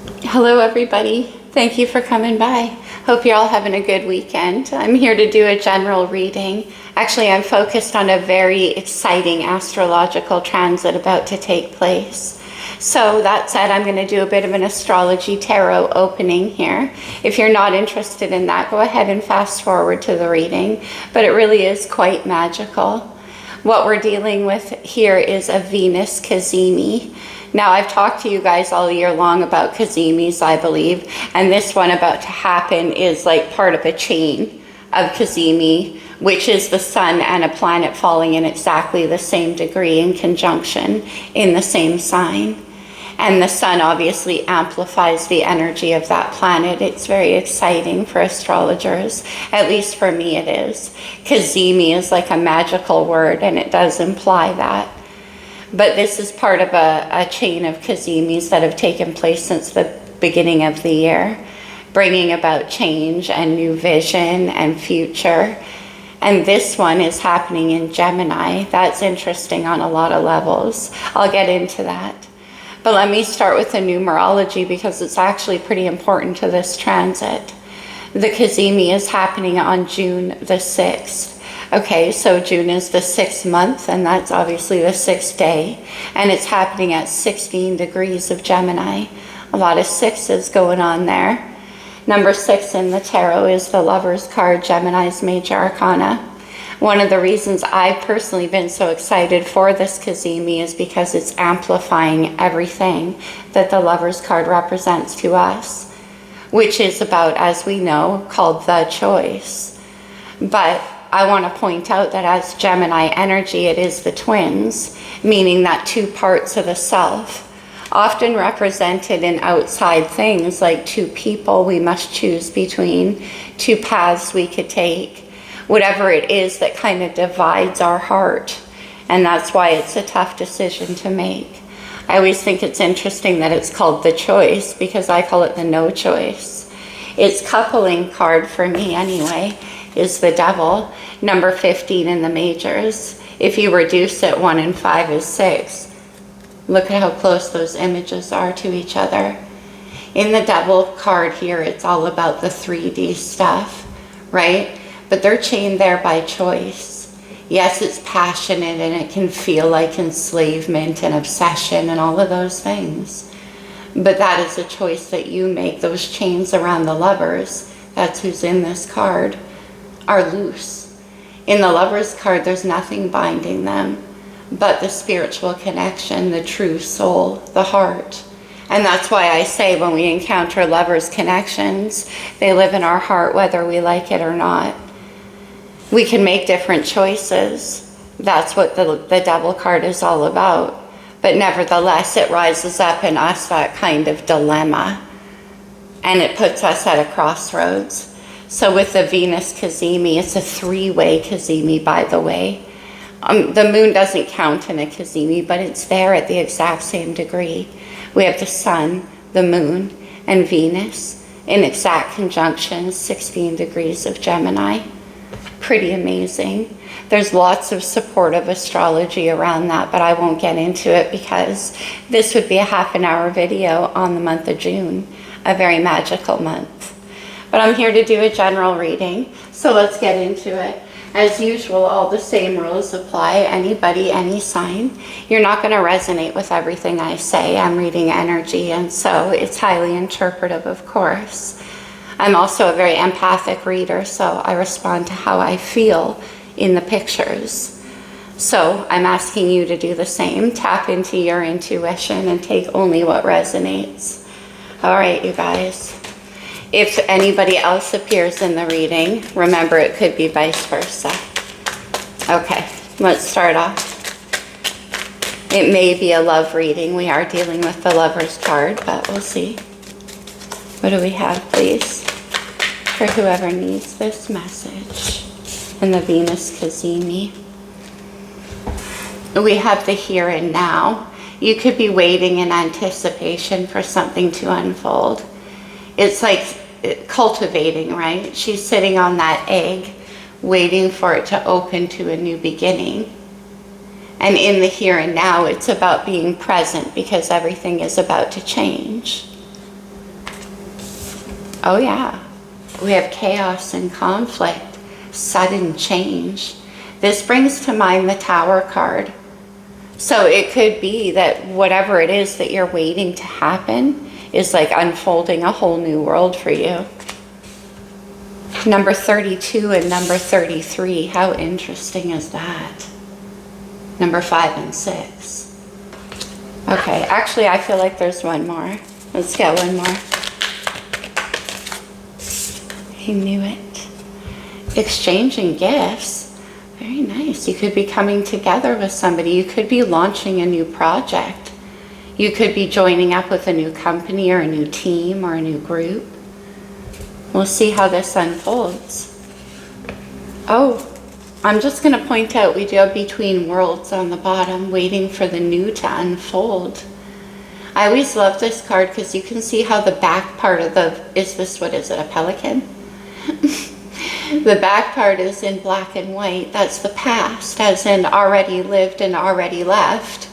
Hello, everybody. Thank you for coming by. Hope you're all having a good weekend. I'm here to do a general reading. Actually, I'm focused on a very exciting astrological transit about to take place. So that said, I'm going to do a bit of an astrology tarot opening here. If you're not interested in that, go ahead and fast forward to the reading, but it really is quite magical. What we're dealing with here is a Venus Cazimi. Now, I've talked to you guys all year long about Cazimis, I believe, and this one about to happen is like part of a chain of Cazimi, which is the sun and a planet falling in exactly the same degree in conjunction in the same sign. And the sun obviously amplifies the energy of that planet. It's very exciting for astrologers, at least for me it is. Cazimi is like a magical word, and it does imply that. But this is part of a chain of Cazimis that have taken place since the beginning of the year, bringing about change and new vision and future. And this one is happening in Gemini. That's interesting on a lot of levels. I'll get into that. But let me start with the numerology because it's actually pretty important to this transit. The Cazimi is happening on June the 6th. Okay, so June is the 6th month, and that's obviously the 6th day. And it's happening at 16 degrees of Gemini. A lot of sixes going on there. Number 6 in the tarot is the Lover's card, Gemini's major arcana. One of the reasons I've personally been so excited for this Cazimi is because it's amplifying everything that the Lover's card represents to us, which is about, as we know, called the choice. But I want to point out that as Gemini energy, it is the twins, meaning that two parts of the self, often represented in outside things like two people we must choose between, two paths we could take, whatever it is that kind of divides our heart. And that's why it's a tough decision to make. I always think it's interesting that it's called the choice because I call it the no choice. Its coupling card for me anyway is the Devil, number 15 in the majors. If you reduce it, 1 and 5 is 6. Look at how close those images are to each other. In the Devil card here, it's all about the 3D stuff, right? But they're chained there by choice. Yes, it's passionate and it can feel like enslavement and obsession and all of those things. But that is a choice that you make. Those chains around the lovers, that's who's in this card, are loose. In the Lover's card, there's nothing binding them but the spiritual connection, the true soul, the heart. And that's why I say when we encounter lovers' connections, they live in our heart whether we like it or not. We can make different choices. That's what the Devil card is all about. But nevertheless, it rises up in us that kind of dilemma. And it puts us at a crossroads. So with the Venus Cazimi, it's a 3-way Cazimi, by the way. The moon doesn't count in a Cazimi, but it's there at the exact same degree. We have the sun, the moon, and Venus in exact conjunction, 16 degrees of Gemini. Pretty amazing. There's lots of supportive astrology around that, but I won't get into it because this would be a half-an-hour video on the month of June, a very magical month. But I'm here to do a general reading, so let's get into it. As usual, all the same rules apply. Anybody, any sign. You're not going to resonate with everything I say. I'm reading energy, and so it's highly interpretive, of course. I'm also a very empathic reader, so I respond to how I feel in the pictures. So I'm asking you to do the same. Tap into your intuition and take only what resonates. All right, you guys. If anybody else appears in the reading, remember it could be vice versa. Okay, let's start off. It may be a love reading. We are dealing with the Lover's card, but we'll see. What do we have, please, for whoever needs this message? And the Venus Cazimi. We have the here and now. You could be waiting in anticipation for something to unfold. It's like cultivating, right? She's sitting on that egg, waiting for it to open to a new beginning. And in the here and now, it's about being present because everything is about to change. Oh yeah. We have chaos and conflict, sudden change. This brings to mind the Tower card. So it could be that whatever it is that you're waiting to happen is like unfolding a whole new world for you. Number 32 and number 33, how interesting is that? Number 5 and 6. Okay, actually I feel like there's one more. Let's get one more. He knew it. Exchanging gifts. Very nice. You could be coming together with somebody. You could be launching a new project. You could be joining up with a new company or a new team or a new group. We'll see how this unfolds. Oh, I'm just going to point out we do have between worlds on the bottom, waiting for the new to unfold. I always love this card because you can see how the back part of what is it, a pelican? The back part is in black and white. That's the past, as in already lived and already left.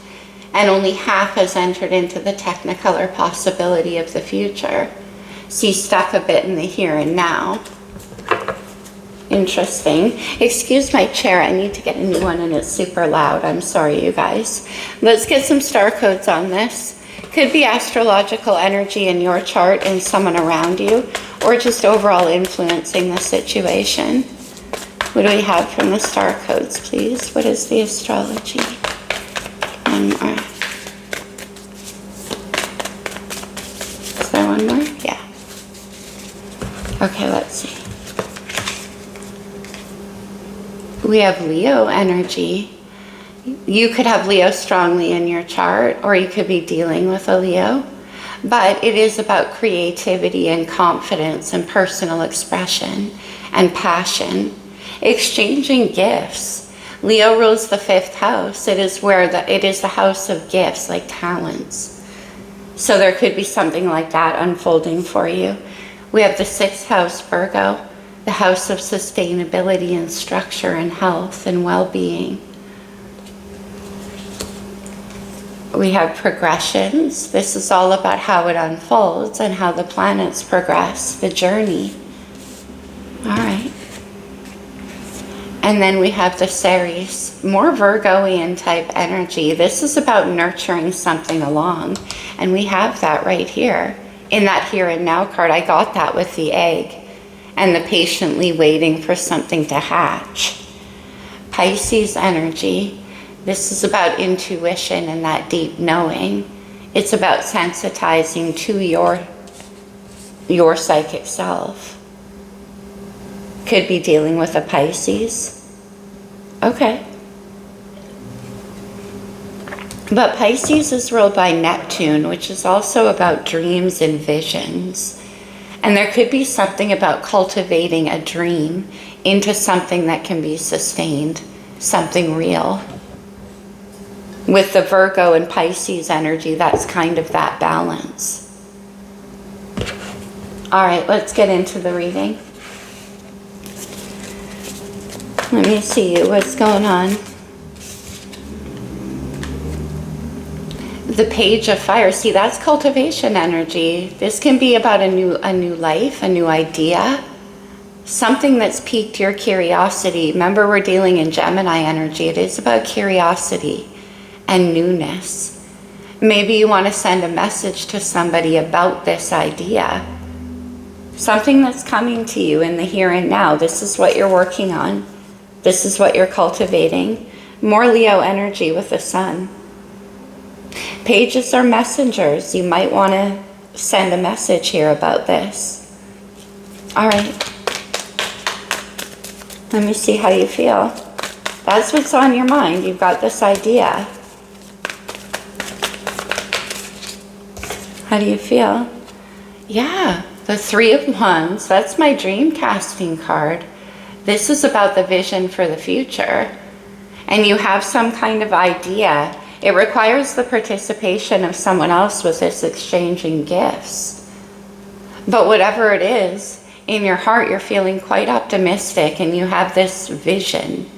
And only half has entered into the technicolor possibility of the future. So you stuck a bit in the here and now. Interesting. Excuse my chair. I need to get a new one and it's super loud. I'm sorry, you guys. Let's get some star codes on this. Could be astrological energy in your chart and someone around you, or just overall influencing the situation. What do we have from the star codes, please? What is the astrology? One more. Is there one more? Yeah. Okay, let's see. We have Leo energy. You could have Leo strongly in your chart, or you could be dealing with a Leo. But it is about creativity and confidence and personal expression and passion. Exchanging gifts. Leo rules the 5th house. It is the house of gifts, like talents. So there could be something like that unfolding for you. We have the 6th house, Virgo, the house of sustainability and structure and health and well-being. We have progressions. This is all about how it unfolds and how the planets progress, the journey. All right. And then we have the Ceres, more Virgoian type energy. This is about nurturing something along. And we have that right here. In that here and now card, I got that with the egg and the patiently waiting for something to hatch. Pisces energy. This is about intuition and that deep knowing. It's about sensitizing to your psychic self. Could be dealing with a Pisces. Okay. But Pisces is ruled by Neptune, which is also about dreams and visions. And there could be something about cultivating a dream into something that can be sustained, something real. With the Virgo and Pisces energy, that's kind of that balance. All right, let's get into the reading. Let me see what's going on. The Page of Fire. See, that's cultivation energy. This can be about a new life, a new idea, something that's piqued your curiosity. Remember, we're dealing in Gemini energy. It is about curiosity and newness. Maybe you want to send a message to somebody about this idea. Something that's coming to you in the here and now. This is what you're working on. This is what you're cultivating. More Leo energy with the Sun. Pages are messengers. You might want to send a message here about this. All right. Let me see how you feel. That's what's on your mind. You've got this idea. How do you feel? Yeah, the 3 of Wands. That's my dream casting card. This is about the vision for the future. And you have some kind of idea. It requires the participation of someone else with this exchanging gifts. But whatever it is, in your heart, you're feeling quite optimistic and you have this vision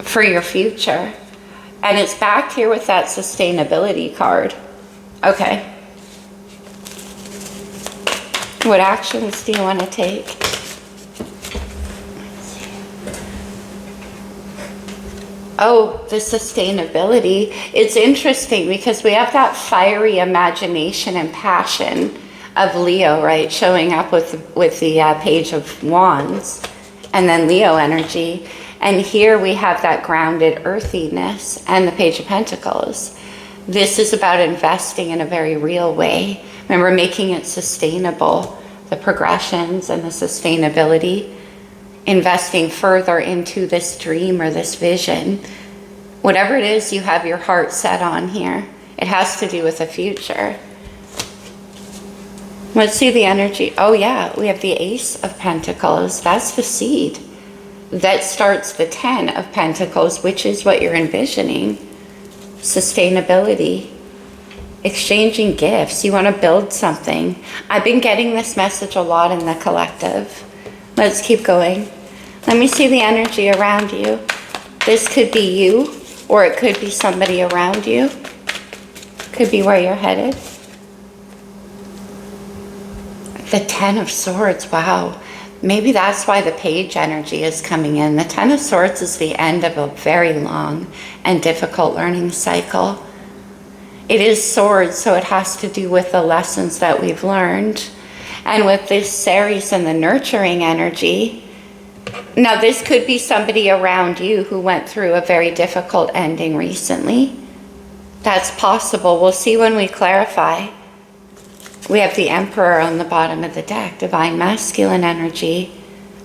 for your future. And it's back here with that sustainability card. Okay. What actions do you want to take? Oh, the sustainability. It's interesting because we have that fiery imagination and passion of Leo, right? Showing up with the Page of Wands and then Leo energy. And here we have that grounded earthiness and the Page of Pentacles. This is about investing in a very real way. Remember, making it sustainable, the progressions and the sustainability. Investing further into this dream or this vision. Whatever it is you have your heart set on here, it has to do with the future. Let's see the energy. Oh yeah, we have the Ace of Pentacles. That's the seed. That starts the 10 of Pentacles, which is what you're envisioning. Sustainability. Exchanging gifts. You want to build something. I've been getting this message a lot in the collective. Let's keep going. Let me see the energy around you. This could be you, or it could be somebody around you. Could be where you're headed. The 10 of Swords, wow. Maybe that's why the Page energy is coming in. The 10 of Swords is the end of a very long and difficult learning cycle. It is swords, so it has to do with the lessons that we've learned. And with this Ceres and the nurturing energy, now this could be somebody around you who went through a very difficult ending recently. That's possible. We'll see when we clarify. We have the Emperor on the bottom of the deck, divine masculine energy,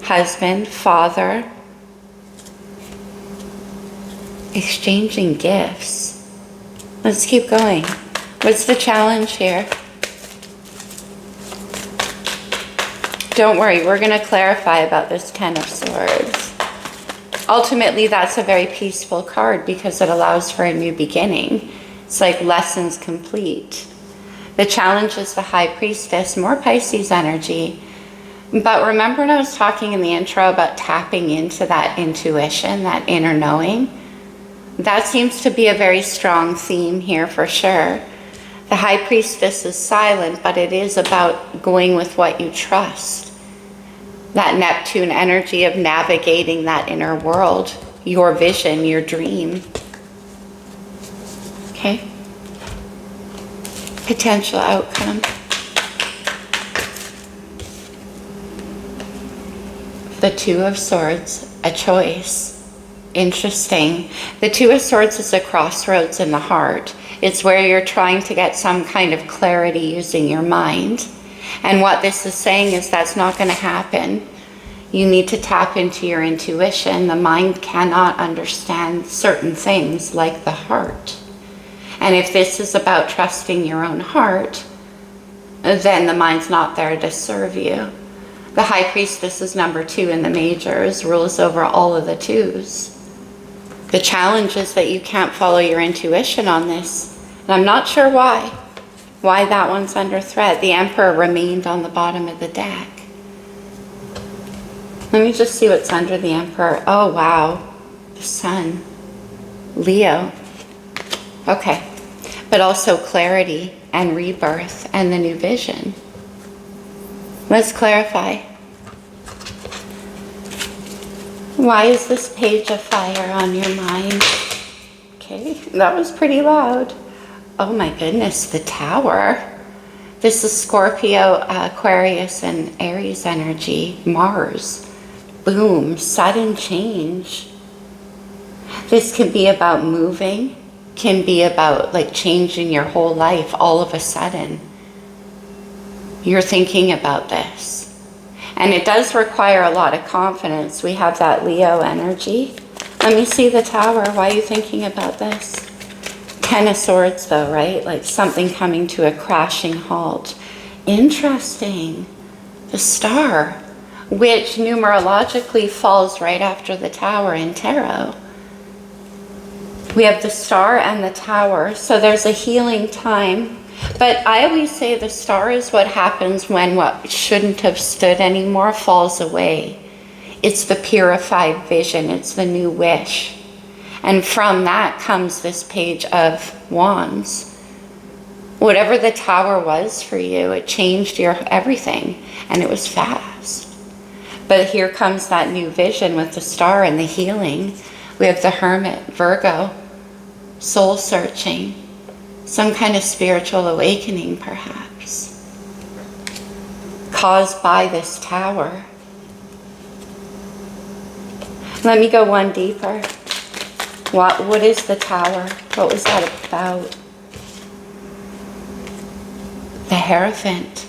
husband, father, exchanging gifts. Let's keep going. What's the challenge here? Don't worry, we're going to clarify about this 10 of Swords. Ultimately, that's a very peaceful card because it allows for a new beginning. It's like lessons complete. The challenge is the High Priestess, more Pisces energy. But remember when I was talking in the intro about tapping into that intuition, that inner knowing? That seems to be a very strong theme here for sure. The High Priestess is silent, but it is about going with what you trust. That Neptune energy of navigating that inner world, your vision, your dream. Okay? Potential outcome. The Two of Swords, a choice. Interesting. The Two of Swords is a crossroads in the heart. It's where you're trying to get some kind of clarity using your mind. And what this is saying is that's not going to happen. You need to tap into your intuition. The mind cannot understand certain things like the heart. And if this is about trusting your own heart, then the mind's not there to serve you. The High Priestess is number 2 in the majors, rules over all of the 2s. The challenge is that you can't follow your intuition on this. And I'm not sure why that one's under threat. The Emperor remained on the bottom of the deck. Let me just see what's under the Emperor. Oh, wow. The Sun. Leo. Okay. But also clarity and rebirth and the new vision. Let's clarify. Why is this Page of Fire on your mind? Okay, that was pretty loud. Oh my goodness, the Tower. This is Scorpio, Aquarius, and Aries energy. Mars. Boom, sudden change. This can be about moving, can be about like changing your whole life all of a sudden. You're thinking about this. And it does require a lot of confidence. We have that Leo energy. Let me see the Tower. Why are you thinking about this? 10 of Swords though, right? Like something coming to a crashing halt. Interesting. The Star, which numerologically falls right after the Tower in tarot. We have the Star and the Tower. So there's a healing time. But I always say the Star is what happens when what shouldn't have stood anymore falls away. It's the purified vision. It's the new wish. And from that comes this Page of Wands. Whatever the tower was for you, it changed your everything, and it was fast. But here comes that new vision with the star and the healing. We have the Hermit, Virgo, soul searching, some kind of spiritual awakening perhaps, caused by this tower. Let me go one deeper. What is the tower? What was that about? The Hierophant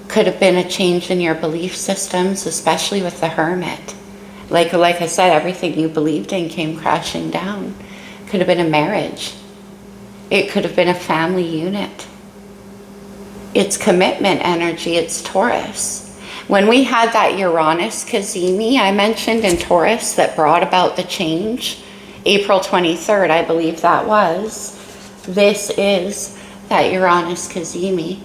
could have been a change in your belief systems, especially with the Hermit. Like I said, everything you believed in came crashing down. Could have been a marriage. It could have been a family unit. It's commitment energy, it's Taurus. When we had that Uranus Cazimi I mentioned in Taurus that brought about the change, April 23rd, I believe that was, this is that Uranus Cazimi.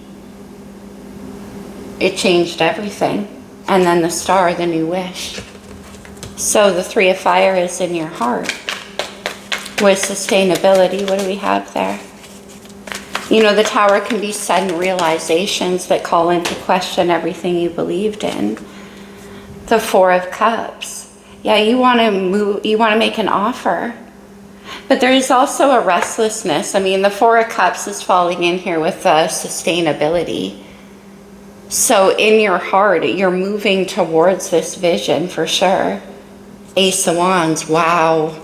It changed everything. And then the star, the new wish. So the Three of Fire is in your heart. With sustainability, what do we have there? You know, the tower can be sudden realizations that call into question everything you believed in. The Four of Cups. Yeah, you want to move, you want to make an offer. But there is also a restlessness. I mean, the Four of Cups is falling in here with sustainability. So in your heart, you're moving towards this vision for sure. Ace of Wands, wow.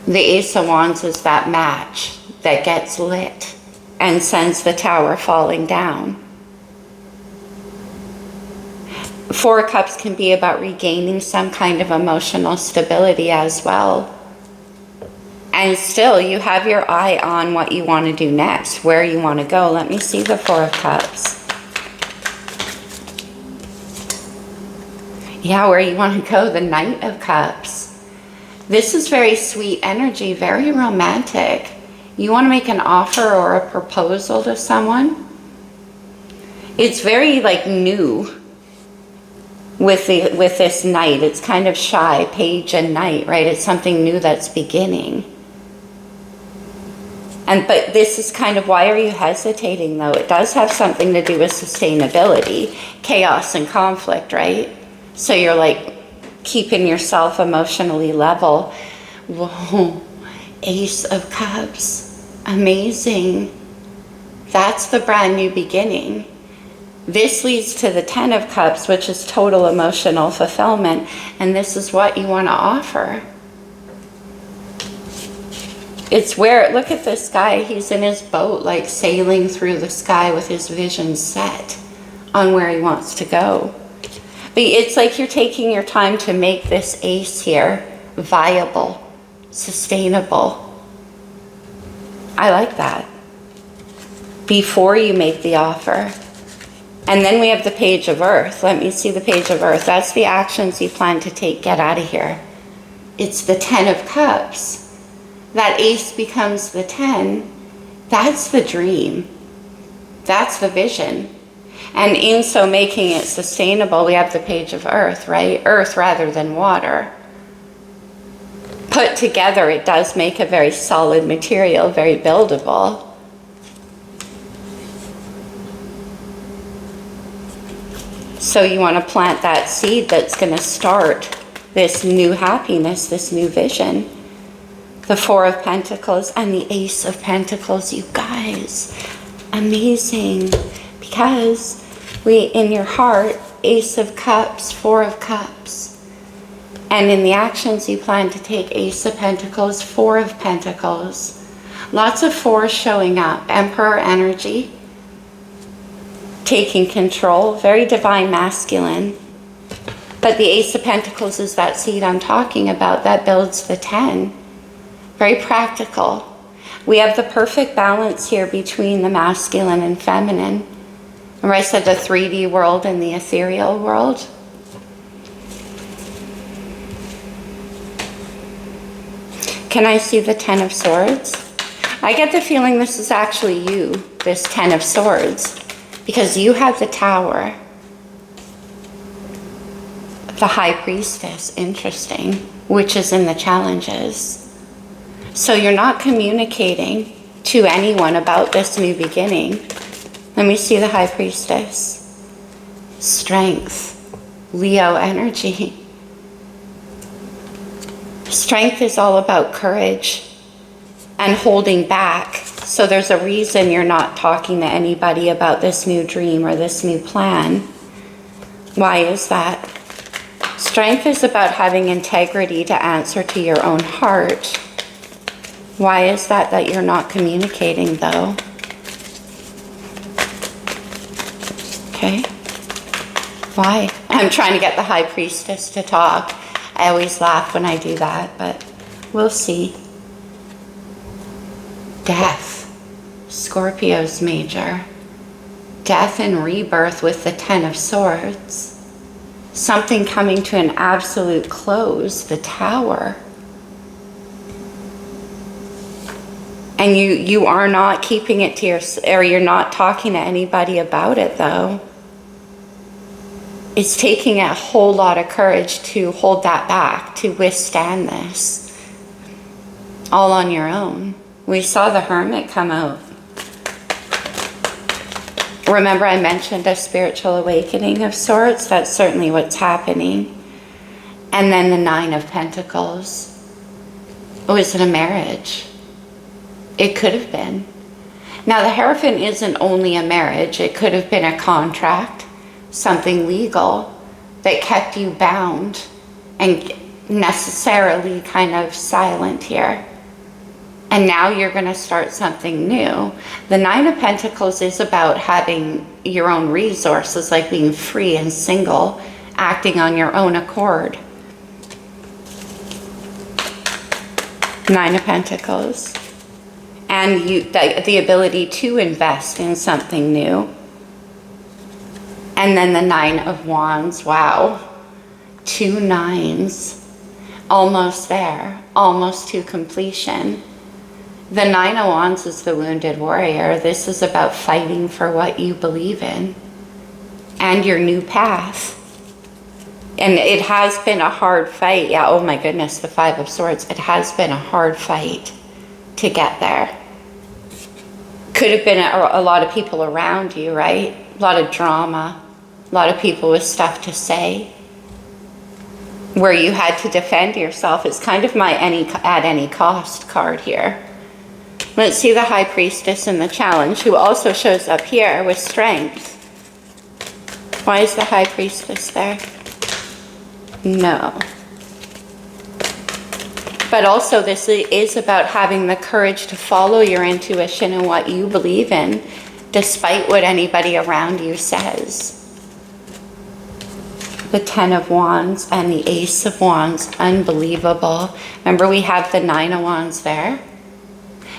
The Ace of Wands is that match that gets lit and sends the tower falling down. Four of Cups can be about regaining some kind of emotional stability as well. And still, you have your eye on what you want to do next, where you want to go. Let me see the Four of Cups. Yeah, where you want to go, the Knight of Cups. This is very sweet energy, very romantic. You want to make an offer or a proposal to someone. It's very like new with this Knight. It's kind of shy, Page and Knight, right? It's something new that's beginning. But this is kind of, why are you hesitating though? It does have something to do with sustainability, chaos and conflict, right? So you're like keeping yourself emotionally level. Whoa, Ace of Cups, amazing. That's the brand new beginning. This leads to the Ten of Cups, which is total emotional fulfillment. And this is what you want to offer. It's where, look at this guy, he's in his boat, like sailing through the sky with his vision set on where he wants to go. But it's like you're taking your time to make this ace here viable, sustainable. I like that. Before you make the offer. And then we have the Page of Earth. Let me see the Page of Earth. That's the actions you plan to take. Get out of here. It's the Ten of Cups. That ace becomes the 10. That's the dream. That's the vision. And in so making it sustainable, we have the Page of Earth, right? Earth rather than water. Put together, it does make a very solid material, very buildable. So you want to plant that seed that's going to start this new happiness, this new vision. The Four of Pentacles and the Ace of Pentacles, you guys, amazing. Because in your heart, Ace of Cups, Four of Cups. And in the actions you plan to take, Ace of Pentacles, Four of Pentacles. Lots of fours showing up. Emperor energy. Taking control. Very divine masculine. But the Ace of Pentacles is that seed I'm talking about that builds the 10. Very practical. We have the perfect balance here between the masculine and feminine. Remember I said the 3D world and the ethereal world? Can I see the Ten of Swords? I get the feeling this is actually you, this Ten of Swords, because you have the Tower. The High Priestess, interesting, which is in the challenges. So you're not communicating to anyone about this new beginning. Let me see the High Priestess. Strength, Leo energy. Strength is all about courage and holding back. So there's a reason you're not talking to anybody about this new dream or this new plan. Why is that? Strength is about having integrity to answer to your own heart. Why is that you're not communicating though? Okay. Why? I'm trying to get the High Priestess to talk. I always laugh when I do that, but we'll see. Death. Scorpio's major. Death and rebirth with the Ten of Swords. Something coming to an absolute close, the Tower. And you are not keeping it to or you're not talking to anybody about it though. It's taking a whole lot of courage to hold that back, to withstand this. All on your own. We saw the Hermit come out. Remember I mentioned a spiritual awakening of sorts? That's certainly what's happening. And then the Nine of Pentacles. Oh, is it a marriage? It could have been. Now the Hierophant isn't only a marriage. It could have been a contract, something legal that kept you bound and necessarily kind of silent here. And now you're going to start something new. The Nine of Pentacles is about having your own resources, like being free and single, acting on your own accord. Nine of Pentacles. And the ability to invest in something new. And then the Nine of Wands. Wow. 2 nines. Almost there. Almost to completion. The Nine of Wands is the wounded warrior. This is about fighting for what you believe in and your new path. And it has been a hard fight. Yeah, oh my goodness, the Five of Swords. It has been a hard fight to get there. Could have been a lot of people around you, right? A lot of drama. A lot of people with stuff to say. Where you had to defend yourself. It's kind of my at any cost card here. Let's see the High Priestess in the challenge, who also shows up here with strength. Why is the High Priestess there? No. But also this is about having the courage to follow your intuition and what you believe in, despite what anybody around you says. The Ten of Wands and the Ace of Wands, unbelievable. Remember we have the Nine of Wands there?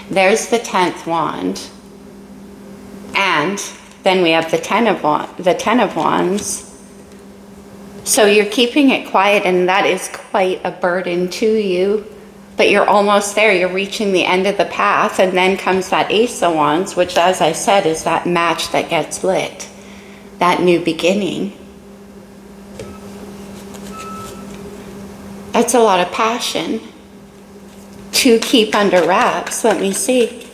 There's the 10th wand. And then we have the Ten of Wands. So you're keeping it quiet, and that is quite a burden to you. But you're almost there. You're reaching the end of the path. And then comes that Ace of Wands, which, as I said, is that match that gets lit. That new beginning. That's a lot of passion to keep under wraps. Let me see.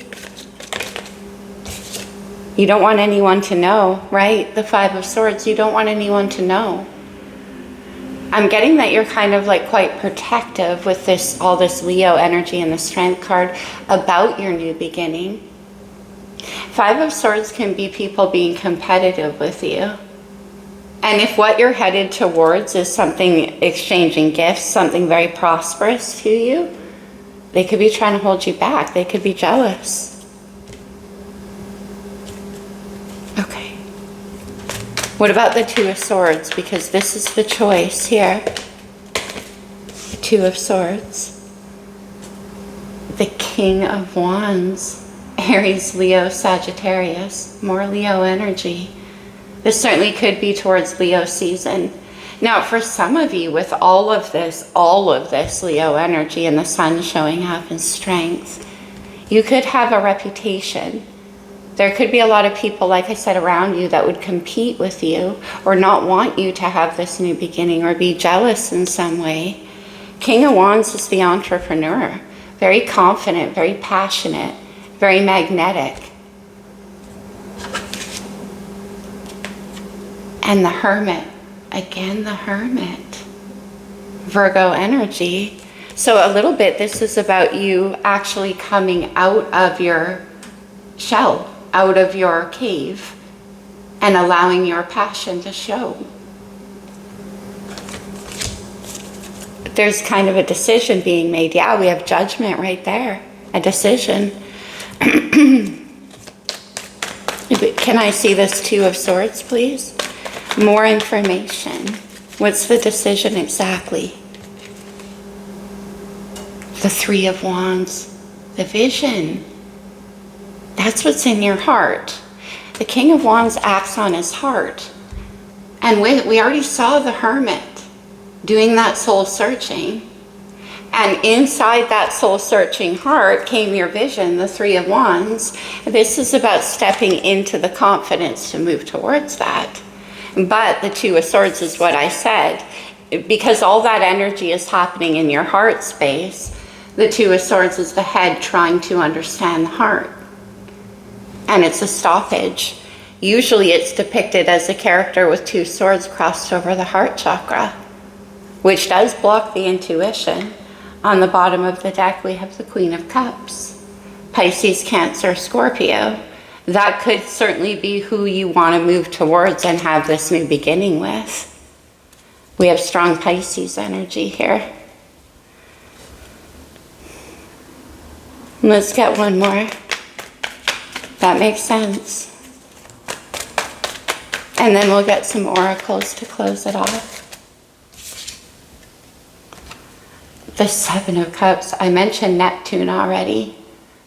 You don't want anyone to know, right? The Five of Swords, you don't want anyone to know. I'm getting that you're kind of like quite protective with this, all this Leo energy and the Strength card about your new beginning. Five of Swords can be people being competitive with you. And if what you're headed towards is something, exchanging gifts, something very prosperous to you, they could be trying to hold you back. They could be jealous. Okay. What about the Two of Swords? Because this is the choice here. The Two of Swords. The King of Wands. Aries, Leo, Sagittarius. More Leo energy. This certainly could be towards Leo season. Now, for some of you, with all of this Leo energy and the sun showing up in strength, you could have a reputation. There could be a lot of people, like I said, around you that would compete with you or not want you to have this new beginning or be jealous in some way. King of Wands is the entrepreneur. Very confident, very passionate, very magnetic. And the Hermit, again the Hermit, Virgo energy. So a little bit, this is about you actually coming out of your shell, out of your cave, and allowing your passion to show. There's kind of a decision being made. Yeah, we have judgment right there, a decision. Can I see this Two of Swords, please? More information. What's the decision exactly? The Three of Wands, the vision. That's what's in your heart. The King of Wands acts on his heart. And we already saw the Hermit doing that soul searching. And inside that soul searching heart came your vision, the Three of Wands. This is about stepping into the confidence to move towards that. But the Two of Swords is what I said. Because all that energy is happening in your heart space, the Two of Swords is the head trying to understand the heart. And it's a stoppage. Usually it's depicted as a character with two swords crossed over the heart chakra, which does block the intuition. On the bottom of the deck, we have the Queen of Cups, Pisces, Cancer, Scorpio. That could certainly be who you want to move towards and have this new beginning with. We have strong Pisces energy here. Let's get one more. That makes sense. And then we'll get some oracles to close it off. The Seven of Cups. I mentioned Neptune already.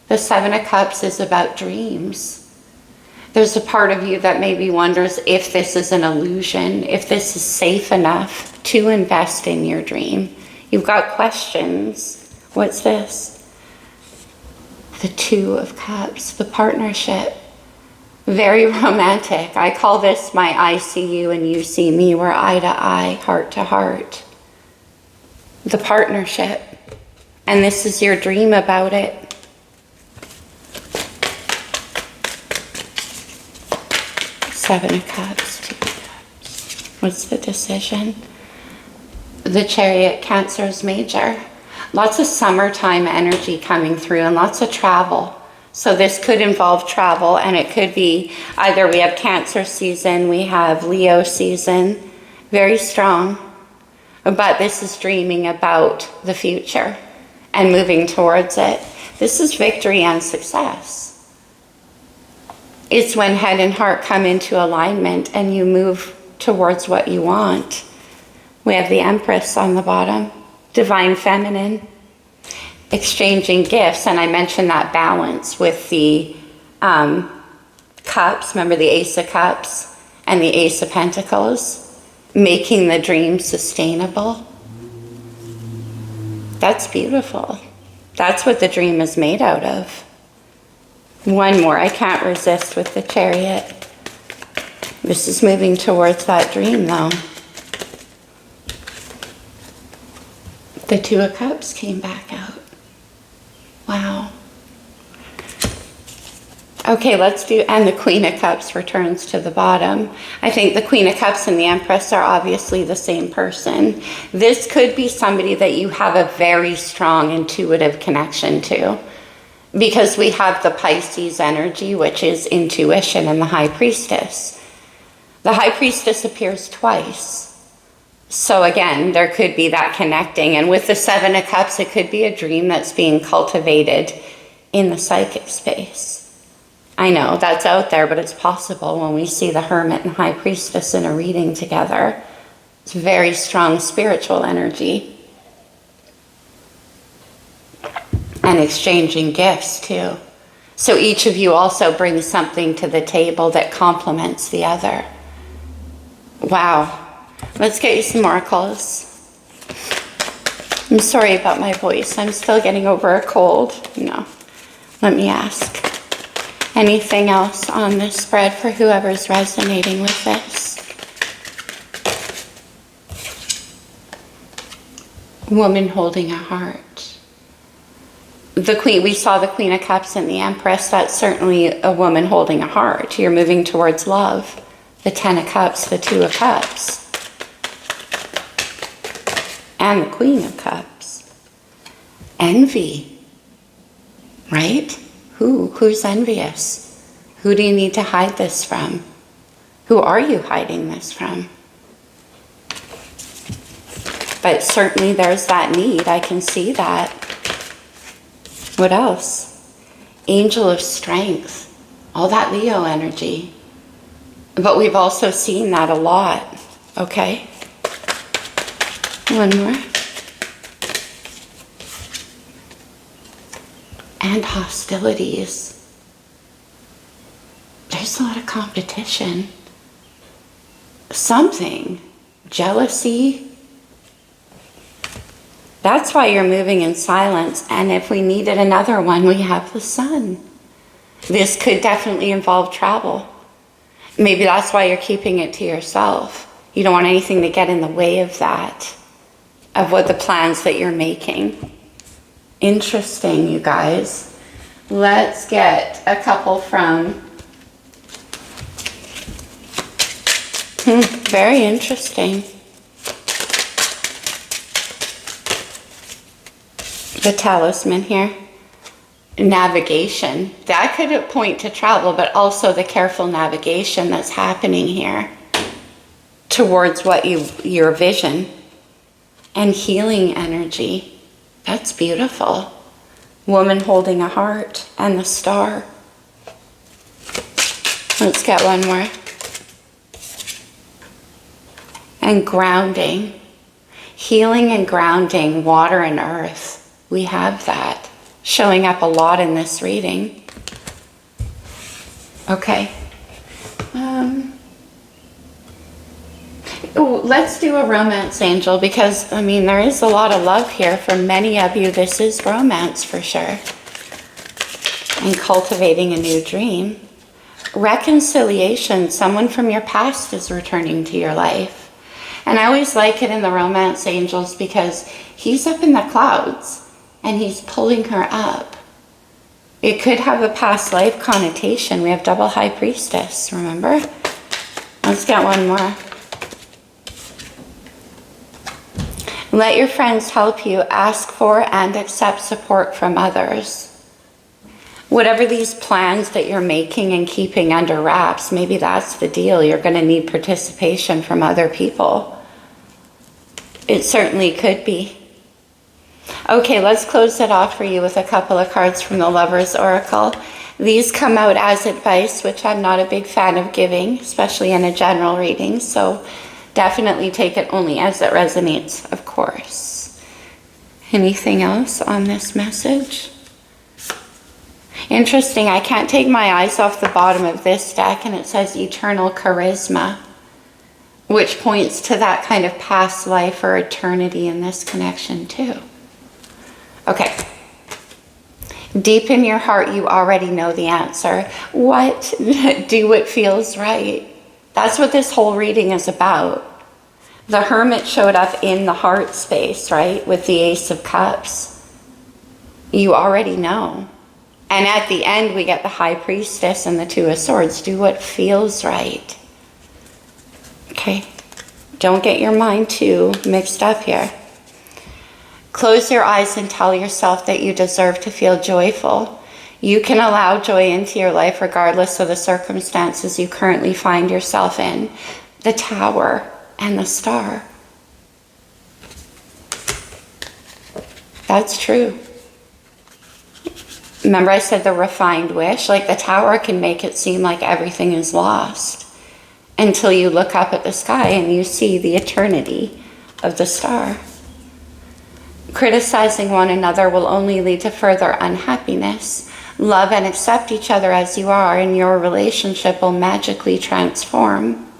The Seven of Cups is about dreams. There's a part of you that maybe wonders if this is an illusion, if this is safe enough to invest in your dream. You've got questions. What's this? The Two of Cups, the partnership. Very romantic. I call this my I see you and you see me. We're eye to eye, heart to heart. The partnership. And this is your dream about it. Seven of Cups, Two of Cups. What's the decision? The Chariot, Cancer's major. Lots of summertime energy coming through and lots of travel. So this could involve travel, and it could be either we have Cancer season, we have Leo season, very strong. But this is dreaming about the future and moving towards it. This is victory and success. It's when head and heart come into alignment and you move towards what you want. We have the Empress on the bottom, Divine Feminine, exchanging gifts. And I mentioned that balance with the cups. Remember the Ace of Cups and the Ace of Pentacles, making the dream sustainable. That's beautiful. That's what the dream is made out of. One more, I can't resist with the Chariot. This is moving towards that dream though. The Two of Cups came back out. Wow. Okay, let's do, and the Queen of Cups returns to the bottom. I think the Queen of Cups and the Empress are obviously the same person. This could be somebody that you have a very strong intuitive connection to, because we have the Pisces energy, which is intuition, and the High Priestess. The High Priestess appears twice. So again, there could be that connecting. And with the Seven of Cups, it could be a dream that's being cultivated in the psychic space. I know that's out there, but it's possible when we see the Hermit and High Priestess in a reading together. It's very strong spiritual energy. And exchanging gifts too. So each of you also brings something to the table that complements the other. Wow. Let's get you some oracles. I'm sorry about my voice. I'm still getting over a cold. No. Let me ask. Anything else on this spread for whoever's resonating with this? Woman holding a heart. The Queen, we saw the Queen of Cups and the Empress. That's certainly a woman holding a heart. You're moving towards love. The Ten of Cups, the Two of Cups, and the Queen of Cups. Envy, right? Who's envious? Who do you need to hide this from? Who are you hiding this from? But certainly there's that need. I can see that. What else? Angel of Strength. All that Leo energy. But we've also seen that a lot. Okay? One more. And hostilities. There's a lot of competition. Something. Jealousy. That's why you're moving in silence. And if we needed another one, we have the Sun. This could definitely involve travel. Maybe that's why you're keeping it to yourself. You don't want anything to get in the way of that, of what the plans that you're making. Interesting, you guys. Let's get a couple from... very interesting. The talisman here. Navigation. That could point to travel, but also the careful navigation that's happening here towards what your vision. And healing energy. That's beautiful. Woman holding a heart and the star. Let's get one more. And grounding. Healing and grounding, water and earth. We have that showing up a lot in this reading. Okay. Let's do a romance angel, because, I mean, there is a lot of love here. For many of you, this is romance for sure. And cultivating a new dream. Reconciliation. Someone from your past is returning to your life. And I always like it in the romance angels because he's up in the clouds. And he's pulling her up. It could have a past life connotation. We have double high priestess, remember? Let's get one more. Let your friends help you. Ask for and accept support from others. Whatever these plans that you're making and keeping under wraps, maybe that's the deal. You're going to need participation from other people. It certainly could be. Okay, let's close it off for you with a couple of cards from the Lover's Oracle. These come out as advice, which I'm not a big fan of giving, especially in a general reading. So definitely take it only as it resonates, of course. Anything else on this message? Interesting, I can't take my eyes off the bottom of this deck, and it says eternal charisma, which points to that kind of past life or eternity in this connection too. Okay. Deep in your heart, you already know the answer. What? Do what feels right. That's what this whole reading is about. The Hermit showed up in the heart space, right? With the Ace of Cups. You already know. And at the end, we get the High Priestess and the Two of Swords. Do what feels right. Okay. Don't get your mind too mixed up here. Close your eyes and tell yourself that you deserve to feel joyful. You can allow joy into your life regardless of the circumstances you currently find yourself in. The Tower and the Star. That's true. Remember I said the refined wish? Like the Tower can make it seem like everything is lost until you look up at the sky and you see the eternity of the star. Criticizing one another will only lead to further unhappiness. Love and accept each other as you are, and your relationship will magically transform.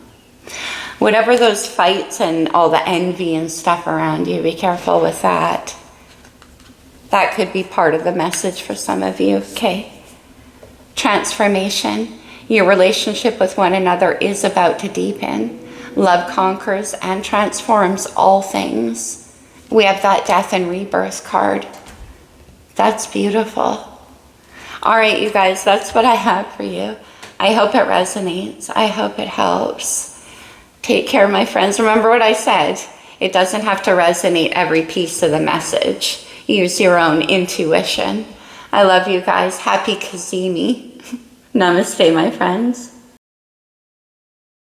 Whatever those fights and all the envy and stuff around you, be careful with that. That could be part of the message for some of you. Okay. Transformation. Your relationship with one another is about to deepen. Love conquers and transforms all things. We have that death and rebirth card. That's beautiful. All right, you guys, that's what I have for you. I hope it resonates. I hope it helps. Take care, my friends. Remember what I said. It doesn't have to resonate every piece of the message. Use your own intuition. I love you guys. Happy Cazimi. Namaste, my friends.